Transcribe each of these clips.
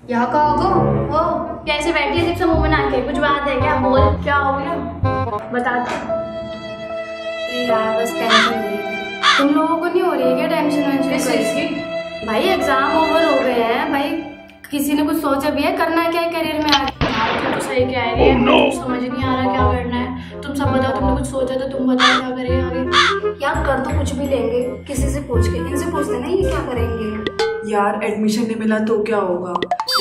यहाँ का होगा। ओ कैसे बैठी है, मुंह में ना के कुछ बात है क्या? बोल क्या हो गया, बता दे। यार बस टेंशन हो रही है। तुम लोगों को नहीं हो रही है क्या टेंशन? किस चीज की? भाई एग्जाम ओवर हो गए हैं भाई, किसी ने कुछ सोचा भी है करना क्या है करियर में आगे? तुम तो सही कह रही है, मुझे समझ नहीं आ रहा क्या करना है। तुम सब बताओ, तुमने कुछ सोचा तो तुम बताओ क्या करें आगे। यार कर तो कुछ भी लेंगे, किसी से पूछ के, इनसे पूछते ना ये क्या करेंगे। यार एडमिशन नहीं मिला तो क्या होगा,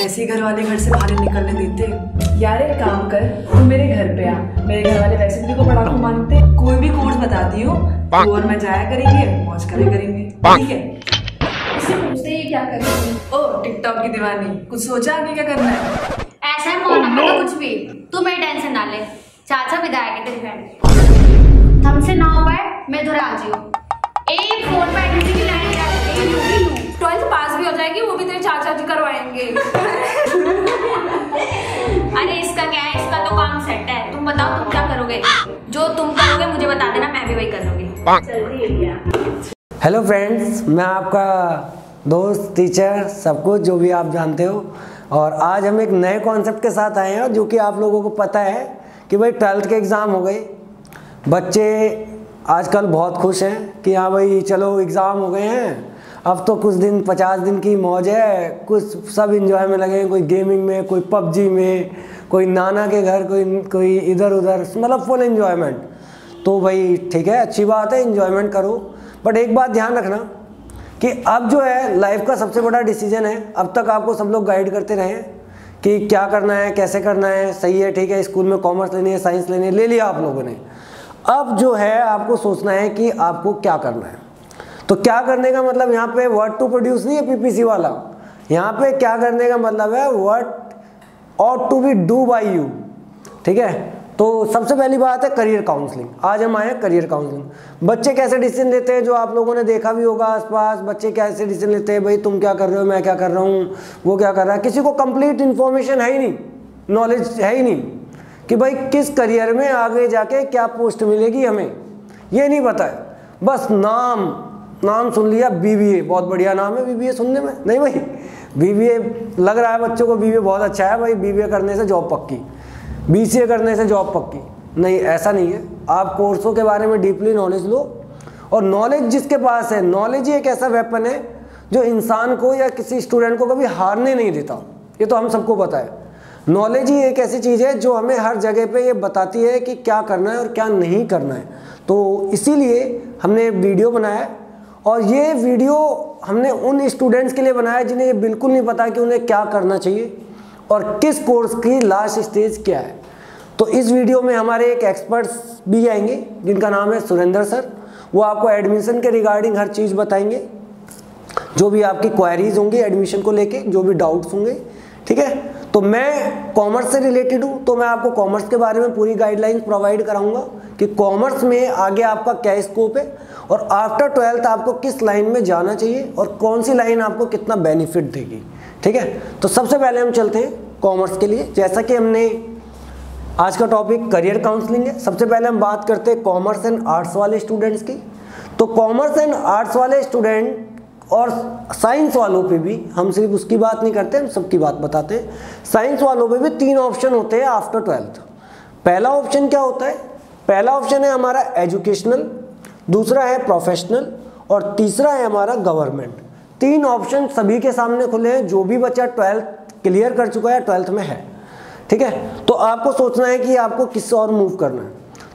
ऐसे ही घर वाले घर से बाहर निकलने देते। यार एक काम कर, तू मेरे घर पे आ, मेरे घर वाले वैसे भी को पढ़ाकू मानते, कोई भी कोर्स बताती हो तू और मैं जाया करेंगे, मौज करेंगे, ठीक है? इससे पूछते ही क्या करेंगे। ओ टिकटॉक की दीवानी, कुछ सोचा आगे क्या करना है? ऐसा है मोना तो कुछ भी, तू मेरी टेंशन ना ले। चाचा विदाई तेरी फ्रेंड हमसे ना हो पाए मैं इधर आ जियो। एक फोन पे एडमिशन की लाइन लगा, 12th पास भी हो जाएगी, वो भी तेरे चाचा जी करवाएंगे। अरे इसका क्या है, इसका तो काम सेट है। तुम बताओ तुम क्या करोगे? जो तुम करोगे मुझे बता देना, मैं भी वही कर लूंगी। हेलो फ्रेंड्स, मैं आपका दोस्त, टीचर, सब कुछ जो भी आप जानते हो। और आज हम एक नए कॉन्सेप्ट के साथ आए हैं, जो कि आप लोगों को पता है कि भाई 12th के एग्ज़ाम हो गए। बच्चे आजकल बहुत खुश हैं कि हाँ भाई चलो एग्ज़ाम हो गए हैं, अब तो कुछ दिन 50 दिन की मौज है, कुछ सब एंजॉय में लगे हैं। कोई गेमिंग में, कोई पबजी में, कोई नाना के घर, कोई इधर उधर, मतलब फुल एंजॉयमेंट। तो भाई ठीक है, अच्छी बात है, एंजॉयमेंट करो। बट एक बात ध्यान रखना कि अब जो है लाइफ का सबसे बड़ा डिसीजन है। अब तक आपको सब लोग गाइड करते रहे कि क्या करना है, कैसे करना है, सही है, ठीक है, स्कूल में कॉमर्स लेनी है, साइंस लेनी है, ले लिया आप लोगों ने। अब जो है आपको सोचना है कि आपको क्या करना है। तो क्या करने का मतलब यहाँ पे वर्ड टू प्रोड्यूस नहीं है पीपीसी वाला। यहाँ पे क्या करने का मतलब है what ought to be do by you, ठीक है? तो सबसे पहली बात है करियर काउंसलिंग। आज हम आए हैं करियर काउंसलिंग। बच्चे कैसे डिसीजन लेते हैं, जो आप लोगों ने देखा भी होगा आसपास, बच्चे कैसे डिसीजन लेते हैं, भाई तुम क्या कर रहे हो, मैं क्या कर रहा हूँ, वो क्या कर रहा है। किसी को कंप्लीट इन्फॉर्मेशन है ही नहीं, नॉलेज है ही नहीं कि भाई किस करियर में आगे जाके क्या पोस्ट मिलेगी, हमें ये नहीं पता है। बस नाम सुन लिया, बीबीए, बहुत बढ़िया नाम है बीबीए सुनने में। नहीं भाई, बीबीए लग रहा है बच्चों को बीबीए बहुत अच्छा है, भाई बीबीए करने से जॉब पक्की, बीसीए करने से जॉब पक्की। नहीं, ऐसा नहीं है। आप कोर्सों के बारे में डीपली नॉलेज लो, और नॉलेज जिसके पास है, नॉलेज ही एक ऐसा वेपन है जो इंसान को या किसी स्टूडेंट को कभी हारने नहीं देता। ये तो हम सबको पता है। नॉलेज ही एक ऐसी चीज़ है जो हमें हर जगह पे ये बताती है कि क्या करना है और क्या नहीं करना है। तो इसीलिए हमने वीडियो बनाया है, और ये वीडियो हमने उन स्टूडेंट्स के लिए बनाया जिन्हें ये बिल्कुल नहीं पता कि उन्हें क्या करना चाहिए और किस कोर्स की लास्ट स्टेज क्या है। तो इस वीडियो में हमारे एक एक्सपर्ट्स भी आएंगे जिनका नाम है सुरेंद्र सर। वो आपको एडमिशन के रिगार्डिंग हर चीज़ बताएंगे, जो भी आपकी क्वेरीज होंगी एडमिशन को लेके, जो भी डाउट्स होंगे, ठीक है? तो मैं कॉमर्स से रिलेटेड हूँ, तो मैं आपको कॉमर्स के बारे में पूरी गाइडलाइंस प्रोवाइड कराऊंगा कि कॉमर्स में आगे आपका क्या स्कोप है, और आफ्टर 12th आपको किस लाइन में जाना चाहिए और कौन सी लाइन आपको कितना बेनिफिट देगी, ठीक है? तो सबसे पहले हम चलते हैं कॉमर्स के लिए। जैसा कि हमने आज का टॉपिक करियर काउंसलिंग है, सबसे पहले हम बात करते हैं कॉमर्स एंड आर्ट्स वाले स्टूडेंट्स की। तो कॉमर्स एंड आर्ट्स वाले स्टूडेंट और साइंस वालों पे भी हम सिर्फ उसकी बात नहीं करते, हम सबकी बात बताते हैं। साइंस वालों पे भी 3 ऑप्शन होते हैं आफ्टर 12th। पहला ऑप्शन क्या होता है? पहला ऑप्शन है हमारा एजुकेशनल, दूसरा है प्रोफेशनल, और तीसरा है हमारा गवर्नमेंट। 3 ऑप्शन सभी के सामने खुले हैं, जो भी बच्चा 12th क्लियर कर चुका है, 12th में है, ठीक है? तो आपको सोचना है कि आपको किस और मूव करना है।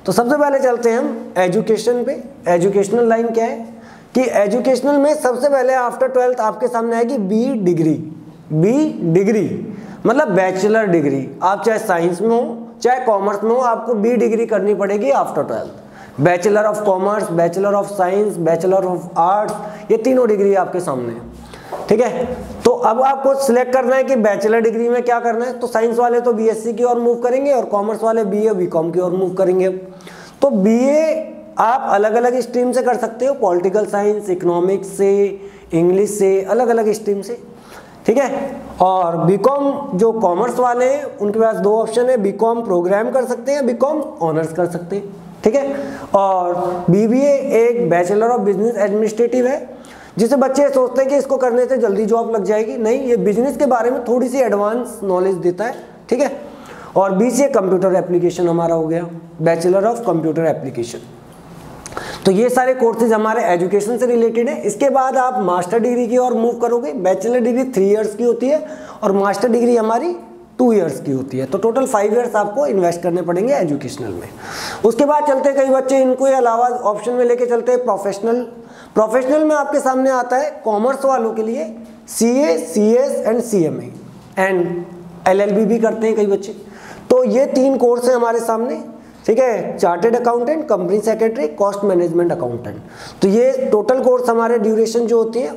तो सबसे पहले चलते हैं हम एजुकेशन पे। एजुकेशनल लाइन क्या है कि एजुकेशनल में सबसे पहले आफ्टर 12th आपके सामने आएगी बी डिग्री, मतलब बैचलर डिग्री। आप चाहे साइंस में हो चाहे कॉमर्स में हो, आपको बी डिग्री करनी पड़ेगी after 12th। Bachelor of commerce, bachelor of science, bachelor of arts, ये तीनों डिग्री आपके सामने है, ठीक है? तो अब आपको सिलेक्ट करना है कि बैचलर डिग्री में क्या करना है। तो साइंस वाले तो बीएससी की ओर मूव करेंगे, और कॉमर्स वाले बीए बीकॉम की ओर मूव करेंगे। तो बीए आप अलग अलग स्ट्रीम से कर सकते हो, पॉलिटिकल साइंस, इकोनॉमिक्स से, इंग्लिश से, अलग अलग स्ट्रीम से, ठीक है? और बीकॉम जो कॉमर्स वाले हैं उनके पास 2 ऑप्शन है, बीकॉम प्रोग्राम कर सकते हैं, बीकॉम ऑनर्स कर सकते हैं, ठीक है? और बीबीए एक बैचलर ऑफ बिजनेस एडमिनिस्ट्रेटिव है, जिसे बच्चे सोचते हैं कि इसको करने से जल्दी जॉब लग जाएगी, नहीं, ये बिजनेस के बारे में थोड़ी सी एडवांस नॉलेज देता है, ठीक है। और BCA कंप्यूटर एप्लीकेशन हमारा हो गया, बैचलर ऑफ कंप्यूटर एप्लीकेशन। तो ये सारे कोर्सेज हमारे एजुकेशन से रिलेटेड है। इसके बाद आप मास्टर डिग्री की ओर मूव करोगे। बैचलर डिग्री 3 इयर्स की होती है और मास्टर डिग्री हमारी 2 इयर्स की होती है। तो टोटल 5 इयर्स आपको इन्वेस्ट करने पड़ेंगे एजुकेशनल में। उसके बाद चलते कई बच्चे इनको अलावा ऑप्शन में लेके चलते हैं प्रोफेशनल। प्रोफेशनल में आपके सामने आता है कॉमर्स वालों के लिए CA, CS and CMA and LLB भी करते हैं कई बच्चे। तो ये 3 कोर्स हैं हमारे सामने, ठीक है। Chartered accountant, company secretary, cost management accountant. तो ये टोटल कोर्स हमारे ड्यूरेशन जो होती है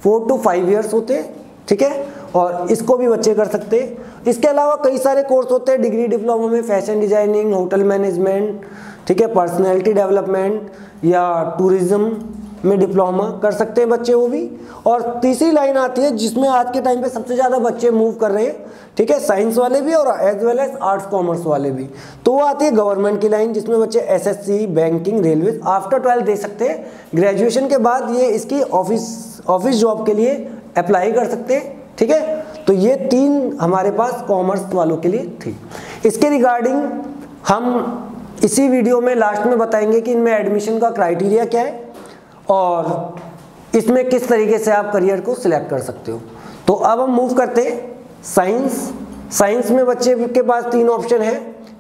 4 to 5 इयर्स होते हैं, ठीक है। और इसको भी बच्चे कर सकते हैं। इसके अलावा कई सारे कोर्स होते हैं डिग्री डिप्लोमा में, फैशन डिजाइनिंग, होटल मैनेजमेंट, ठीक है, पर्सनैलिटी डेवलपमेंट या टूरिज्म में डिप्लोमा कर सकते हैं बच्चे, वो भी। और तीसरी लाइन आती है जिसमें आज के टाइम पे सबसे ज़्यादा बच्चे मूव कर रहे हैं, ठीक है, साइंस वाले भी और as well as arts commerce वाले भी। तो वो आती है गवर्नमेंट की लाइन, जिसमें बच्चे SSC, बैंकिंग, रेलवे आफ्टर 12 दे सकते हैं। ग्रेजुएशन के बाद ये इसकी ऑफिस जॉब के लिए अप्लाई कर सकते हैं, ठीक है। तो ये 3 हमारे पास कॉमर्स वालों के लिए थी। इसके रिगार्डिंग हम इसी वीडियो में लास्ट में बताएंगे कि इनमें एडमिशन का क्राइटेरिया क्या है और इसमें किस तरीके से आप करियर को सिलेक्ट कर सकते हो। तो अब हम मूव करते हैं साइंस में बच्चे के पास 3 ऑप्शन है,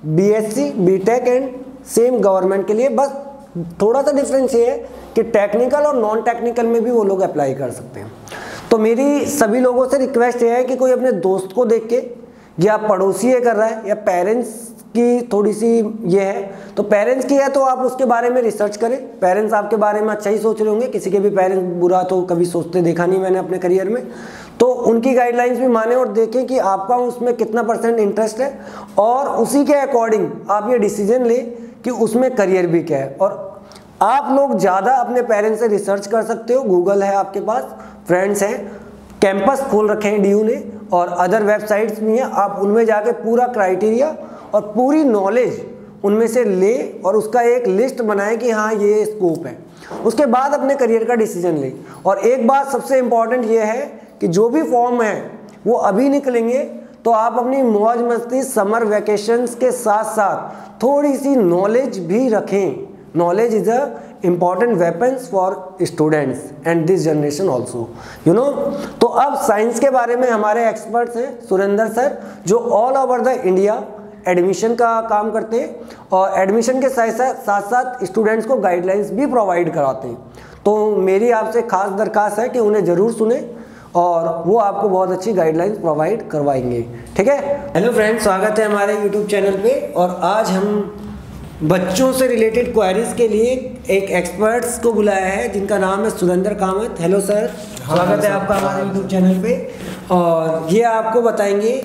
BSc, BTech and same government के लिए। बस थोड़ा सा डिफरेंस ये है कि टेक्निकल और नॉन टेक्निकल में भी वो लोग अप्लाई कर सकते हैं। तो मेरी सभी लोगों से रिक्वेस्ट ये है कि कोई अपने दोस्त को देख के, या पड़ोसी ये कर रहा है या पेरेंट्स की थोड़ी सी ये है, तो पेरेंट्स की है तो आप उसके बारे में रिसर्च करें। पेरेंट्स आपके बारे में अच्छा ही सोच रहे होंगे, किसी के भी पेरेंट्स बुरा तो कभी सोचते देखा नहीं मैंने अपने करियर में। तो उनकी गाइडलाइंस भी माने और देखें कि आपका उसमें कितना % इंटरेस्ट है और उसी के अकॉर्डिंग आप ये डिसीजन लें कि उसमें करियर भी क्या है। और आप लोग ज़्यादा अपने पेरेंट्स से रिसर्च कर सकते हो, गूगल है आपके पास, फ्रेंड्स हैं, कैंपस खोल रखे हैं DU ने और अदर वेबसाइट्स भी हैं। आप उनमें जाके पूरा क्राइटेरिया और पूरी नॉलेज उनमें से ले और उसका एक लिस्ट बनाए कि हाँ ये स्कोप है। उसके बाद अपने करियर का डिसीजन ले। और एक बात सबसे इम्पॉर्टेंट ये है कि जो भी फॉर्म है वो अभी निकलेंगे, तो आप अपनी मौज मस्ती समर वेकेशंस के साथ साथ थोड़ी सी नॉलेज भी रखें। Knowledge is a important weapons for students and this generation also, you know. तो अब साइंस के बारे में हमारे एक्सपर्ट्स हैं सुरेंद्र सर, जो all over the India admission का काम करते हैं और एडमिशन के साथ साथ स्टूडेंट्स को गाइडलाइंस भी प्रोवाइड कराते हैं। तो मेरी आपसे खास दरख्वास्त है कि उन्हें ज़रूर सुने और वो आपको बहुत अच्छी गाइडलाइंस प्रोवाइड करवाएंगे, ठीक है। हेलो फ्रेंड्स, स्वागत है हमारे यूट्यूब चैनल पे। और आज हम बच्चों से रिलेटेड क्वेरीज के लिए एक एक्सपर्ट्स को बुलाया है जिनका नाम है सुरेंद्र कामत। हेलो सर, स्वागत है आपका हमारे यूट्यूब चैनल पे। और ये आपको बताएंगे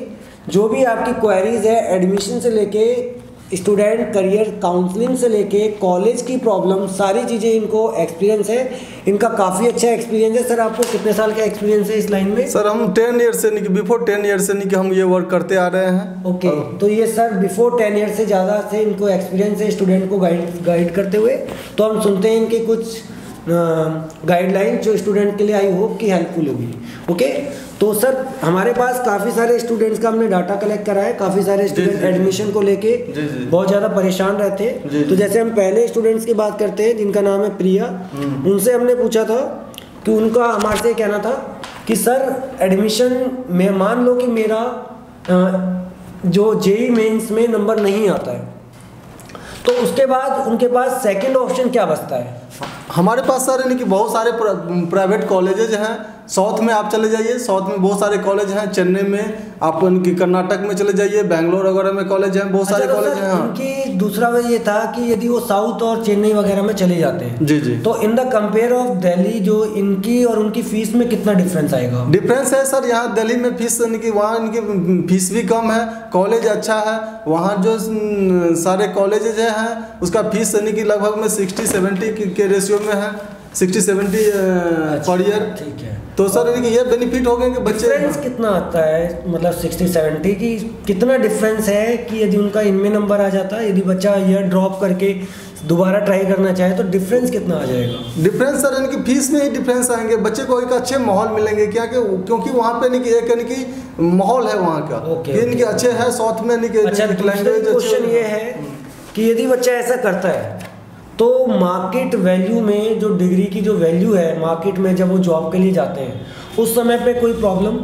जो भी आपकी क्वेरीज है एडमिशन से लेके स्टूडेंट करियर काउंसलिंग से लेके कॉलेज की प्रॉब्लम, सारी चीज़ें इनको एक्सपीरियंस है। इनका काफ़ी अच्छा एक्सपीरियंस है। सर आपको कितने साल का एक्सपीरियंस है इस लाइन में? सर हम 10 ईयर से नहीं, बिफोर 10 ईयर से नहीं कि हम ये वर्क करते आ रहे हैं। ओके, तो ये सर बिफोर 10 ईयर से ज़्यादा से इनको एक्सपीरियंस है स्टूडेंट को गाइड करते हुए। तो हम सुनते हैं इनके कुछ गाइडलाइन जो स्टूडेंट के लिए आई होप कि हेल्पफुल होगी। ओके, तो सर हमारे पास काफ़ी सारे स्टूडेंट्स का हमने डाटा कलेक्ट करा है। काफ़ी सारे स्टूडेंट एडमिशन को लेके बहुत ज़्यादा परेशान रहते हैं। तो जैसे हम पहले स्टूडेंट्स की बात करते हैं जिनका नाम है प्रिया, उनसे हमने पूछा था कि उनका हमारे से कहना था कि सर एडमिशन में मान लो कि मेरा जो JEE मेंस में नंबर नहीं आता है, तो उसके बाद उनके पास सेकंड ऑप्शन क्या बचता है? हमारे पास सर यानी कि बहुत सारे प्राइवेट कॉलेजेज हैं। साउथ में आप चले जाइए, साउथ में बहुत सारे कॉलेज हैं। चेन्नई में आप उनकी, कर्नाटक में चले जाइए, बेंगलोर वगैरह में कॉलेज हैं, बहुत सारे कॉलेज हैं। उनकी दूसरा वजह ये था कि यदि वो साउथ और चेन्नई वगैरह में चले जाते हैं जी जी, तो in the compare of Delhi जो इनकी और उनकी फीस में कितना डिफरेंस आएगा? डिफरेंस है सर, यहाँ दिल्ली में फीस यानी कि वहाँ इनकी फीस भी कम है, कॉलेज अच्छा है। वहाँ जो सारे कॉलेजेज हैं उसका फीस यानी कि लगभग में 60-70 के रेशियो में है, 60-70 पर ईयर। ठीक है। तो सर ये बेनिफिट हो गए कि बच्चे। डिफरेंस कितना आता है, मतलब 60-70 की कितना डिफरेंस है कि यदि उनका इनमें नंबर आ जाता है, यदि बच्चा ईयर ड्रॉप करके दोबारा ट्राई करना चाहे तो डिफरेंस कितना आ जाएगा? डिफरेंस सर इनकी फीस में ही डिफरेंस आएंगे, बच्चे को एक अच्छे माहौल मिलेंगे क्या कि क्योंकि वहाँ पे एक माहौल है वहाँ का कि इनके अच्छे है साथ में लैंग्वेज। अच्छा, क्वेश्चन ये है कि यदि बच्चा ऐसा करता है तो मार्केट वैल्यू में जो डिग्री की जो वैल्यू है मार्केट में, जब वो जॉब के लिए जाते हैं उस समय पे कोई प्रॉब्लम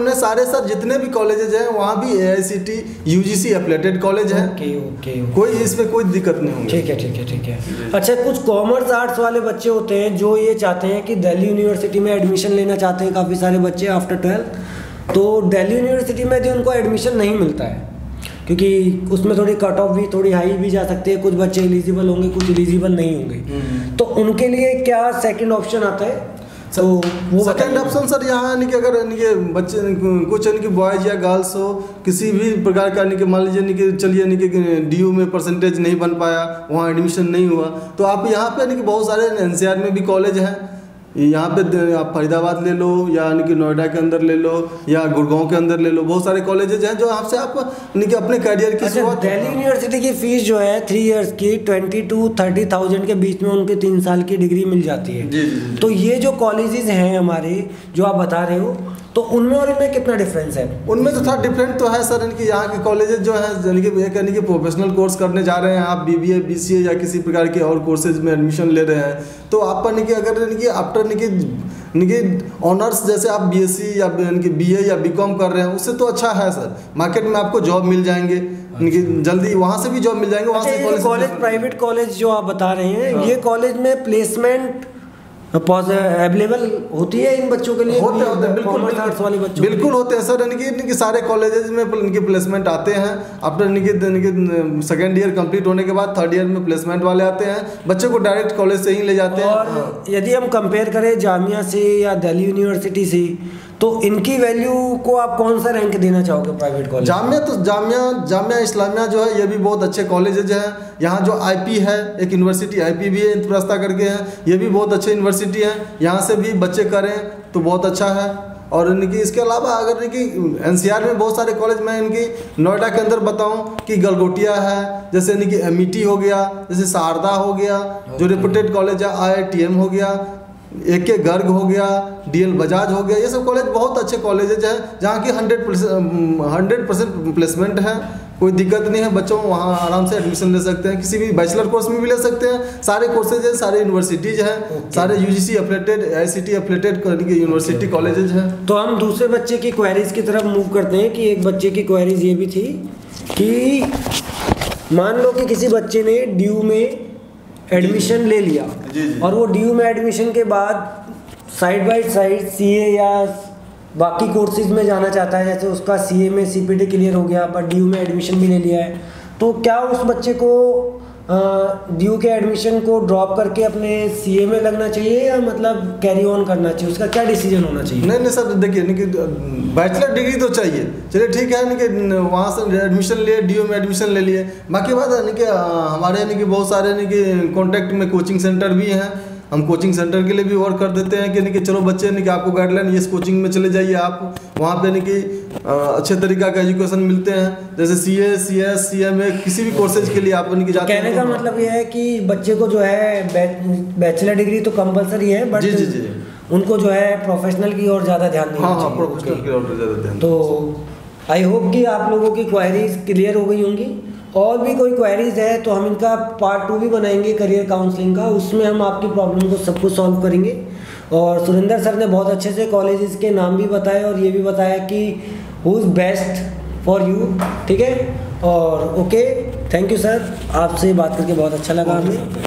नहीं। सारे सर जितने भी कॉलेजेज हैं वहाँ भी AICT UGC एफिलिएटेड कॉलेज है। ओके। कोई इसमें कोई दिक्कत नहीं होगी। ठीक है। अच्छा, कुछ कॉमर्स आर्ट्स वाले बच्चे होते हैं जो ये चाहते हैं कि दिल्ली यूनिवर्सिटी में एडमिशन लेना चाहते हैं, काफ़ी सारे बच्चे आफ्टर 12, तो दिल्ली यूनिवर्सिटी में यदि उनको एडमिशन नहीं मिलता है क्योंकि उसमें थोड़ी कट ऑफ भी थोड़ी हाई भी जा सकती है, कुछ बच्चे एलिजिबल होंगे, कुछ एलिजिबल नहीं होंगे, तो उनके लिए क्या सेकंड ऑप्शन आता है? तो वो सेकंड ऑप्शन सर यहाँ यानी कि अगर इनके बच्चे कुछ यानी कि बॉयज या गर्ल्स हो किसी भी प्रकार का यानी कि मान लीजिए चलिए यानी कि DU में परसेंटेज नहीं बन पाया, वहाँ एडमिशन नहीं हुआ, तो आप यहाँ पे यानी कि बहुत सारे NCR में भी कॉलेज हैं। यहाँ पे आप फरीदाबाद ले लो या यानी कि नोएडा के अंदर ले लो या गुड़गांव के अंदर ले लो, बहुत सारे कॉलेजेज हैं जो आपसे आप यानी कि अपने करियर की शुरुआत। दिल्ली यूनिवर्सिटी की फीस जो है 3 इयर्स की 20,000-30,000 के बीच में उनके 3 साल की डिग्री मिल जाती है। जी। तो ये जो कॉलेजेस हैं हमारे जो आप बता रहे हो, तो उनमें और इनमें कितना डिफरेंस है? उनमें तो थोड़ा डिफरेंट तो है सर, इनकी यहाँ के कॉलेजेस जो है यानी कि प्रोफेशनल कोर्स करने जा रहे हैं आप, BBA BCA या किसी प्रकार के और कोर्सेज में एडमिशन ले रहे हैं, तो आप यानी कि अगर यानी कि आफ्टर यानी कि ऑनर्स जैसे आप BSc या BA या BCom कर रहे हैं, उससे तो अच्छा है सर, मार्केट में आपको जॉब मिल जाएंगे, जल्दी वहाँ से भी जॉब मिल जाएंगे। वहाँ से कॉलेज प्राइवेट कॉलेज जो आप बता रहे हैं, ये कॉलेज में प्लेसमेंट अवेलेबल होती है इन बच्चों के लिए? होते बिल्कुल होते हैं सर, यानी कि सारे कॉलेजेस में इनके प्लेसमेंट आते हैं। आफ्टर इनके सेकेंड ईयर कंप्लीट होने के बाद थर्ड ईयर में प्लेसमेंट वाले आते हैं, बच्चे को डायरेक्ट कॉलेज से ही ले जाते हैं। और यदि हम कंपेयर करें जामिया से या दिल्ली यूनिवर्सिटी से, तो इनकी वैल्यू को आप कौन सा रैंक देना चाहोगे प्राइवेट कॉलेज? जामिया इस्लामिया जो है ये भी बहुत अच्छे कॉलेजेज हैं। यहाँ जो IP है, एक यूनिवर्सिटी IP भी है इंद्रप्रस्थ करके है, ये भी बहुत अच्छे यूनिवर्सिटी है, यहाँ से भी बच्चे करें तो बहुत अच्छा है। और इनकी इसके अलावा अगर इनकी NCR में बहुत सारे कॉलेज, मैं इनकी नोएडा के अंदर बताऊं कि गलगोटिया है, जैसे इनकी MET हो गया, जैसे शारदा हो गया जो रेपुटेड कॉलेज है, IITM हो गया, AK गर्ग हो गया, DL बजाज हो गया, ये सब कॉलेज बहुत अच्छे कॉलेजेज हैं जहाँ की 100% प्लेसमेंट है, कोई दिक्कत नहीं है, बच्चों वहाँ आराम से एडमिशन ले सकते हैं, किसी भी बैचलर कोर्स में भी ले सकते हैं, सारे कोर्सेज हैं, सारे यूनिवर्सिटीज हैं, सारे UGC affiliated AICT affiliated university colleges हैं। तो हम दूसरे बच्चे की क्वेरीज की तरफ मूव करते हैं कि एक बच्चे की क्वेरीज ये भी थी कि मान लो कि किसी बच्चे ने DU में एडमिशन ले लिया और वो DU में एडमिशन के बाद साइड बाय साइड CA या बाकी कोर्सेज में जाना चाहता है, जैसे उसका CA में CPT क्लियर हो गया पर DU में एडमिशन भी ले लिया है, तो क्या उस बच्चे को DU के एडमिशन को ड्रॉप करके अपने CA में लगना चाहिए या मतलब कैरी ऑन करना चाहिए? उसका क्या डिसीजन होना चाहिए? नहीं सर, देखिए बैचलर डिग्री तो चाहिए, चलिए ठीक है यानी कि वहाँ से एडमिशन लिए, DU में एडमिशन ले लिए, बाकी बात है यानी कि हमारे यानी कि बहुत सारे यानी कि कॉन्टैक्ट में कोचिंग सेंटर भी हैं, हम कोचिंग सेंटर के लिए भी वर्क कर देते हैं कि चलो बच्चे यानी कि आपको गाइडलाइन इस कोचिंग में चले जाइए, आप वहाँ पे यानी कि अच्छे तरीका का एजुकेशन मिलते हैं, जैसे CA CS CMA किसी भी कोर्सेज के लिए आप यानी कि जाते हैं। कहने का मतलब ये है कि बच्चे को जो है बैचलर डिग्री तो कंपलसरी है, बट जी उनको जो है प्रोफेशनल की ओर ज़्यादा ध्यान देना चाहिए। हाँ, प्रोफेशनल की ओर ज़्यादा ध्यान। तो आई होप कि आप लोगों की क्वेरीज क्लियर हो गई होंगी, और भी कोई क्वेरीज है तो हम इनका पार्ट 2 भी बनाएंगे करियर काउंसलिंग का, उसमें हम आपकी प्रॉब्लम को सब कुछ सॉल्व करेंगे। और सुरेंद्र सर ने बहुत अच्छे से कॉलेजेस के नाम भी बताए और ये भी बताया कि who is best for you, ठीक है। और ओके, थैंक यू सर, आपसे बात करके बहुत अच्छा लगा हमें।